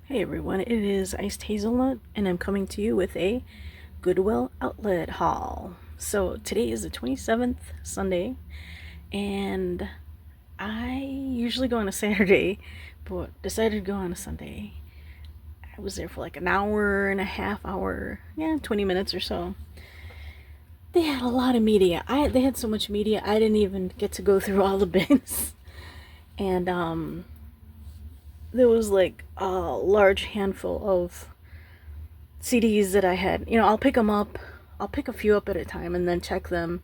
Hey everyone, it is Icedhazelnut, and I'm coming to you with a Goodwill Outlet haul. So today is the 27th, Sunday, and I usually go on a Saturday, but decided to go on a Sunday. I was there for like an hour and a half hour, 20 minutes or so. They had a lot of media. They had so much media, I didn't even get to go through all the bins. And there was like a large handful of CDs that I had. I'll pick them up. I'll pick a few up at a time and then check them.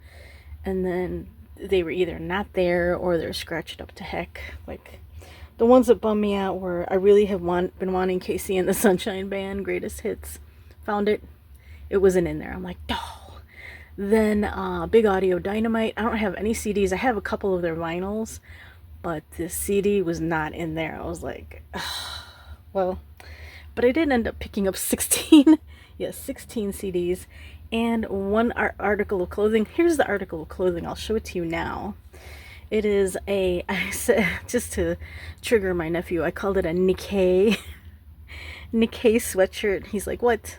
And then they were either not there or they're scratched up to heck. Like the ones that bummed me out were I really have been wanting Casey and the Sunshine Band Greatest Hits. Found it. It wasn't in there. I'm like, oh. Then Big Audio Dynamite. I don't have any CDs. I have a couple of their vinyls, but the CD was not in there. I was like, ugh. Well, but I did end up picking up 16, yes, 16 CDs and one article of clothing. Here's the article of clothing. I'll show it to you now. It is I said, just to trigger my nephew, I called it a Nikkei sweatshirt. He's like, what?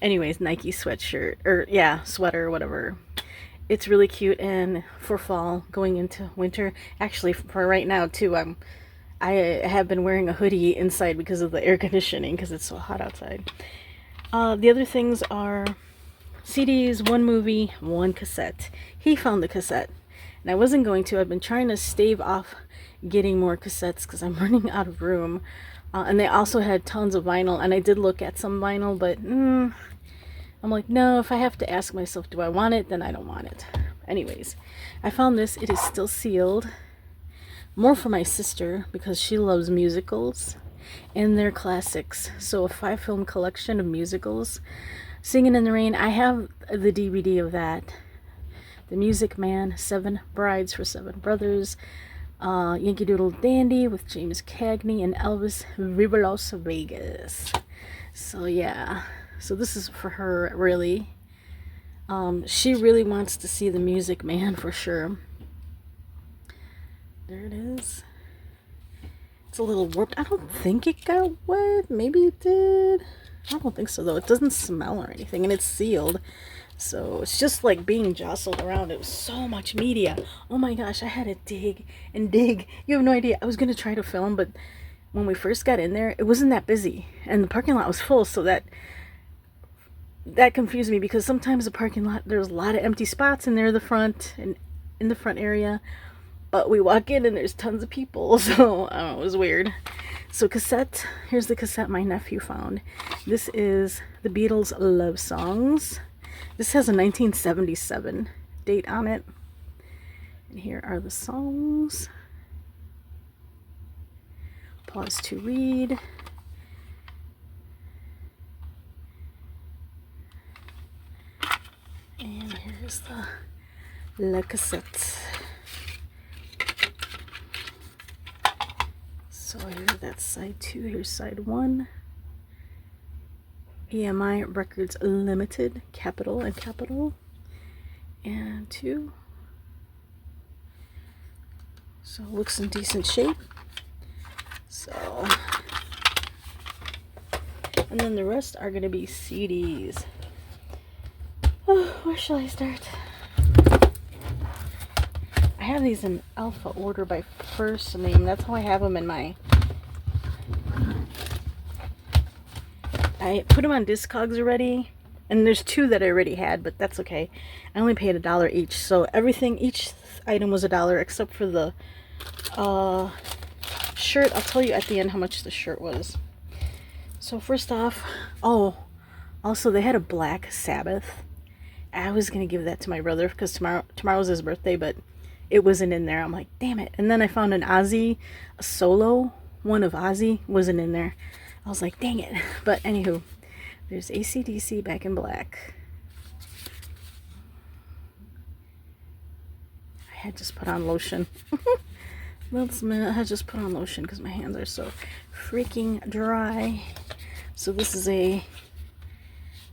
Anyways, Nike sweatshirt, or yeah, sweater, whatever. It's really cute, and for fall, going into winter, actually for right now too, I have been wearing a hoodie inside because of the air conditioning because it's so hot outside. The other things are CDs, one movie, one cassette. He found the cassette, and I wasn't going to. I've been trying to stave off getting more cassettes because I'm running out of room. And they also had tons of vinyl, and I did look at some vinyl, but I'm like, no, if I have to ask myself, do I want it? Then I don't want it. Anyways, I found this. It is still sealed. More for my sister because she loves musicals and their classics. So a 5-film collection of musicals. Singing in the Rain. I have the DVD of that. The Music Man, 7 Brides for 7 Brothers. Yankee Doodle Dandy with James Cagney and Elvis Viva Las Vegas. So yeah, so this is for her really. She really wants to see The Music Man for sure. There it is. It's a little warped. I don't think it got wet. Maybe it did. I don't think so though. It doesn't smell or anything, and it's sealed. So it's just like being jostled around. It was so much media. Oh my gosh, I had to dig and dig. You have no idea. I was going to try to film, but when we first got in there, it wasn't that busy. And the parking lot was full, so that confused me because sometimes the parking lot, there's a lot of empty spots in there, the front and in the front area. But we walk in and there's tons of people, so I don't know, it was weird. So cassette, here's the cassette my nephew found. This is the Beatles' Love Songs. This has a 1977 date on it. And here are the songs. Pause to read. And here's the La Cassette. So here's that side 2, here's side 1. EMI Records Limited, capital and capital. And 2. So it looks in decent shape. So, and then the rest are going to be CDs. Oh, where shall I start? I have these in alpha order by first name. That's how I have them in my... I put them on Discogs already, and there's 2 that I already had, but that's okay. I only paid $1 each, so everything, each item was $1 except for the shirt. I'll tell you at the end how much the shirt was. So first off, oh, also they had a Black Sabbath. I was gonna give that to my brother because tomorrow's his birthday, but it wasn't in there. I'm like, damn it. And then I found an Ozzy, a solo one of Ozzy wasn't in there. I was like, dang it. But anywho, there's AC/DC Back in Black. I had just put on lotion. Let's minute. I had just put on lotion because my hands are so freaking dry. So this is a,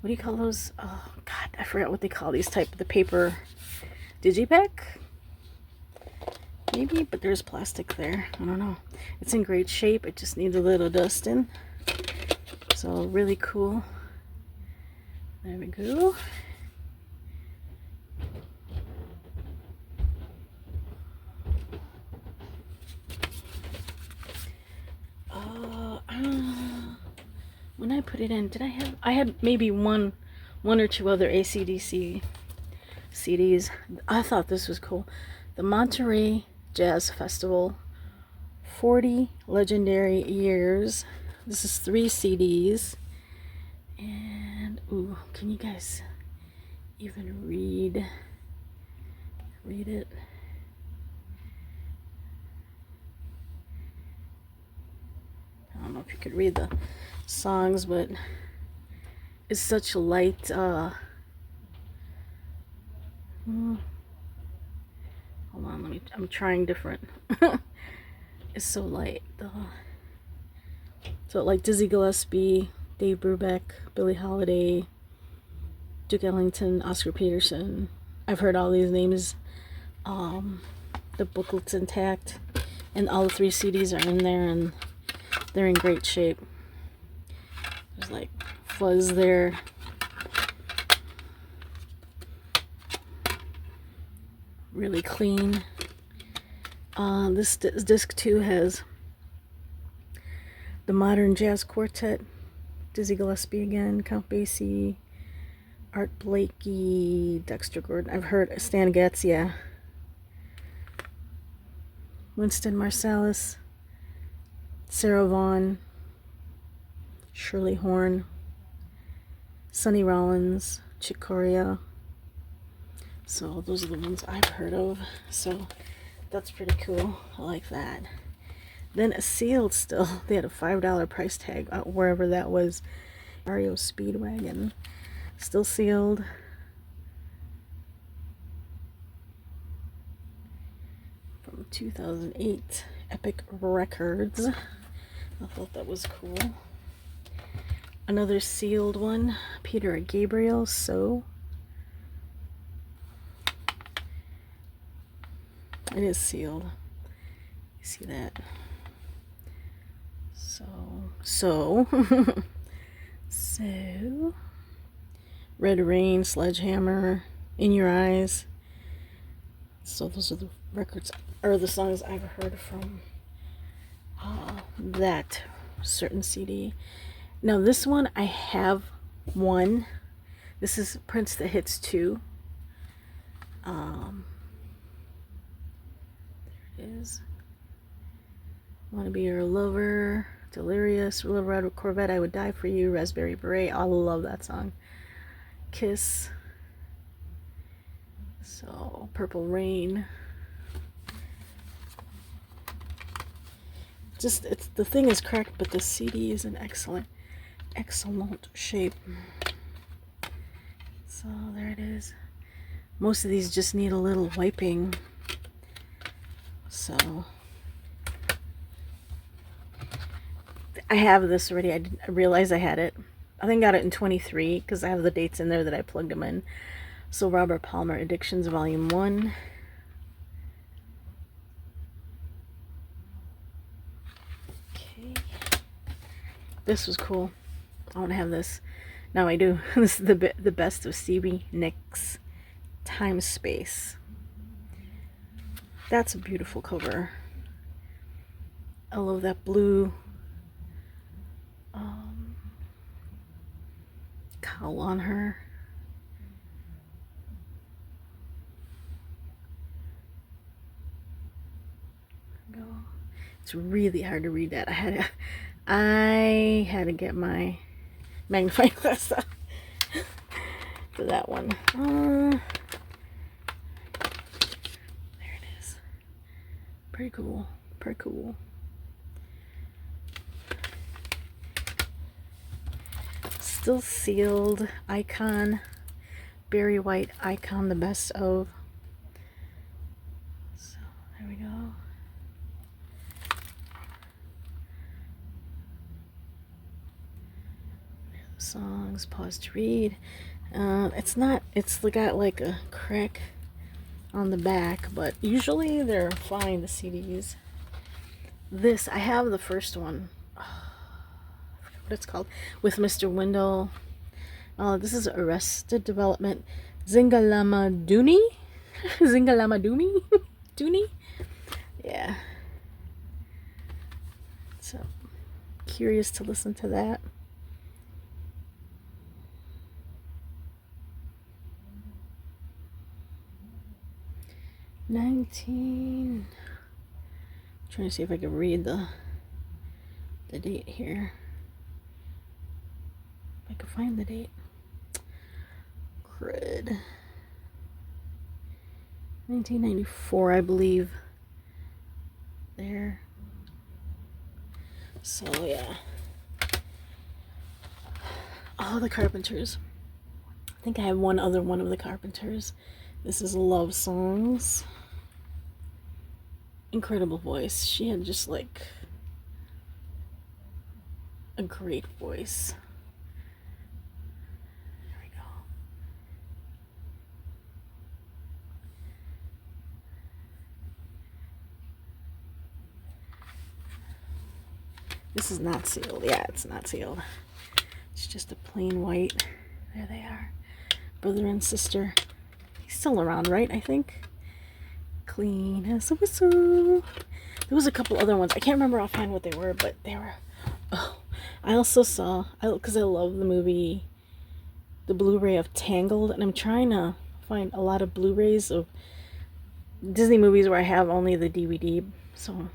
what do you call those? Oh God, I forgot what they call these type. The paper digipack? Maybe, but there's plastic there. I don't know. It's in great shape. It just needs a little dusting. So really cool. There we go. When I put it in, did I had maybe one or two other AC/DC CDs. I thought this was cool. The Monterey Jazz Festival, 40 Legendary Years. This is 3 CDs. And, ooh, can you guys even read it? I don't know if you could read the songs, but it's such light, hold on, I'm trying different. It's so light. So like Dizzy Gillespie, Dave Brubeck, Billie Holiday, Duke Ellington, Oscar Peterson. I've heard all these names. The booklet's intact, and all the 3 CDs are in there, and they're in great shape. There's like fuzz there. Really clean. This disc 2 has the Modern Jazz Quartet, Dizzy Gillespie again, Count Basie, Art Blakey, Dexter Gordon. I've heard Stan Getz, yeah. Winston Marsalis, Sarah Vaughan, Shirley Horn, Sonny Rollins, Chick Corea. So those are the ones I've heard of. So that's pretty cool. I like that. Then a sealed still. They had a $5 price tag wherever that was. REO Speedwagon. Still sealed. From 2008. Epic Records. I thought that was cool. Another sealed one. Peter Gabriel. So it is sealed. You see that? So Red Rain, Sledgehammer, In Your Eyes. So those are the records, or the songs I've heard from that certain CD. Now this one, I have one. This is Prince the Hits 2. There it is. Wanna Be Your Lover, Delirious, Little Red Corvette, I Would Die For You, Raspberry Beret. I love that song. Kiss. So Purple Rain. Just the thing is cracked, but the CD is in excellent shape. So there it is. Most of these just need a little wiping. So I have this already. I realized I had it. I think I got it in 23 because I have the dates in there that I plugged them in. So Robert Palmer, Addictions, Volume 1. Okay. This was cool. I want to have this. Now I do. This is the best of Stevie Nicks, Time Space. That's a beautiful cover. I love that blue cowl on her. It's really hard to read that. I had to get my magnifying glass up for that one. There it is. Pretty cool. Pretty cool. Still sealed. Icon. Barry White Icon, the best of. So there we go. Songs, pause to read. It's got like a crack on the back, but usually they're fine, the CDs. This, I have the first one. Oh, I forgot what what it's called, with Mr. Wendell. This is Arrested Development. Zingalamaduni? Zingalamadumi? Dooney? Yeah. So, curious to listen to that. Trying to see if I can read the date here. If I can find the date. Crud. 1994, I believe. There. So, yeah. Oh, the Carpenters. I think I have one other one of the Carpenters. This is Love Songs. Incredible voice. She had just like a great voice. There we go. This is not sealed. Yeah, it's not sealed. It's just a plain white. There they are. Brother and sister. He's still around, right? I think. Clean as a whistle. There was a couple other ones. I can't remember offhand what they were, but they were... Oh, I also saw... Because I love the movie... The Blu-ray of Tangled. And I'm trying to find a lot of Blu-rays of Disney movies where I have only the DVD. So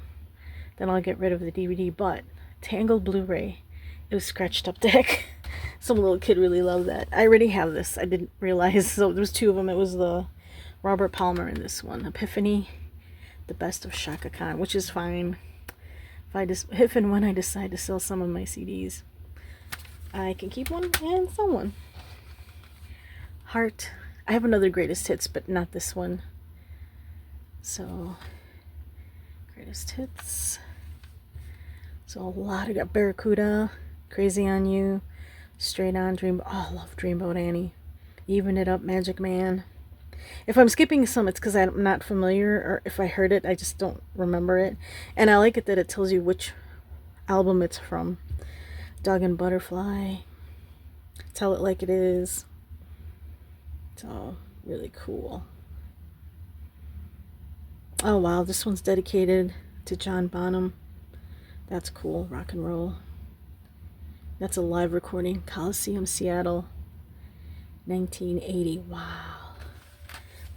then I'll get rid of the DVD. But Tangled Blu-ray, it was scratched up to heck. Some little kid really loved that. I already have this. I didn't realize. So there was two of them. It was the Robert Palmer in this one. Epiphany, the best of Shaka Khan, which is fine. If and when I decide to sell some of my CDs, I can keep one and sell one. Heart. I have another greatest hits, but not this one. So, greatest hits. So a lot of Barracuda, Crazy on You, Straight On, Dream. Oh, I love Dreamboat Annie. Even It Up, Magic Man. If I'm skipping some, it's because I'm not familiar, or if I heard it, I just don't remember it. And I like it that it tells you which album it's from. Dog and Butterfly. Tell It Like It Is. So, really cool. Oh wow, this one's dedicated to John Bonham. That's cool. Rock and roll. That's a live recording. Coliseum, Seattle, 1980. Wow.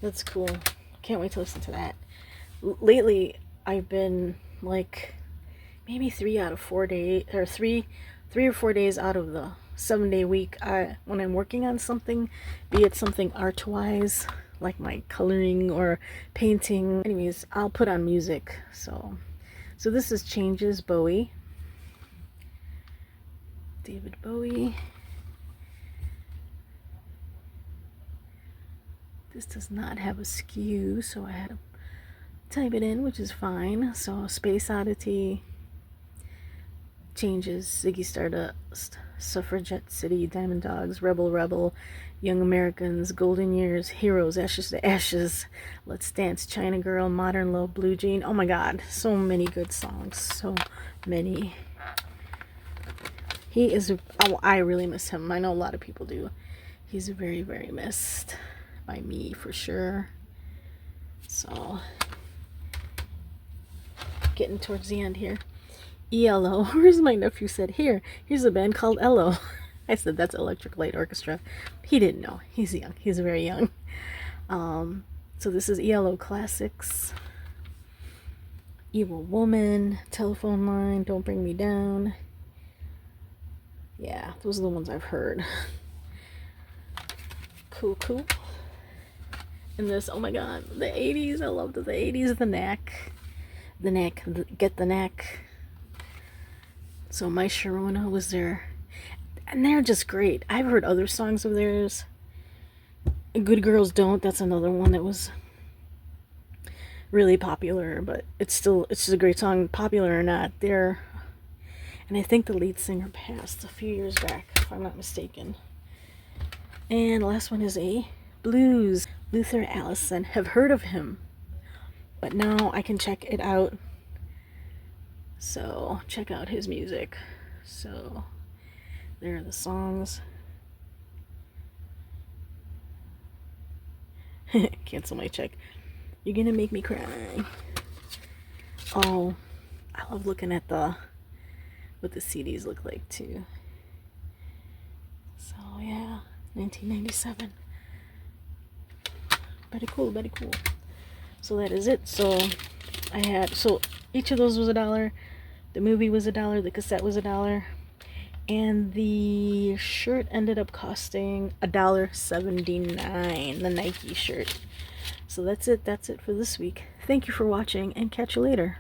That's cool. Can't wait to listen to that. Lately, I've been like maybe 3 out of 4 days, or three or 4 days out of the 7-day week. When I'm working on something, be it something art-wise, like my coloring or painting. Anyways, I'll put on music. So this is Changes, Bowie. David Bowie. This does not have a skew, so I had to type it in, which is fine. So Space Oddity, Changes, Ziggy Stardust, Suffragette City, Diamond Dogs, Rebel Rebel, Young Americans, Golden Years, Heroes, Ashes to Ashes, Let's Dance, China Girl, Modern Love, Blue Jean. Oh my god, so many good songs. So many. He is... Oh, I really miss him. I know a lot of people do. He's very, very missed by me, for sure. So, getting towards the end here. ELO. Where's my nephew said, here's a band called ELO. I said, that's Electric Light Orchestra. He didn't know. He's young. He's very young. So this is ELO Classics. Evil Woman, Telephone Line, Don't Bring Me Down. Yeah, those are the ones I've heard. Cool. And this, oh my god, the 80s. I loved the 80s. The Knack. Get the Knack. So My Sharona was there. And they're just great. I've heard other songs of theirs. Good Girls Don't. That's another one that was really popular. But it's just a great song. Popular or not. And I think the lead singer passed a few years back, if I'm not mistaken. And the last one is a blues. Luther Allison. Have heard of him, but now I can check it out. So check out his music. So There are the songs. Cancel my check. You're gonna make me cry. Oh, I love looking at what the CDs look like too. So yeah, 1997. Very cool, very cool. So that is it. So each of those was $1. The movie was $1. The cassette was $1. And the shirt ended up costing $1.79, the Nike shirt. So that's it for this week. Thank you for watching, and catch you later.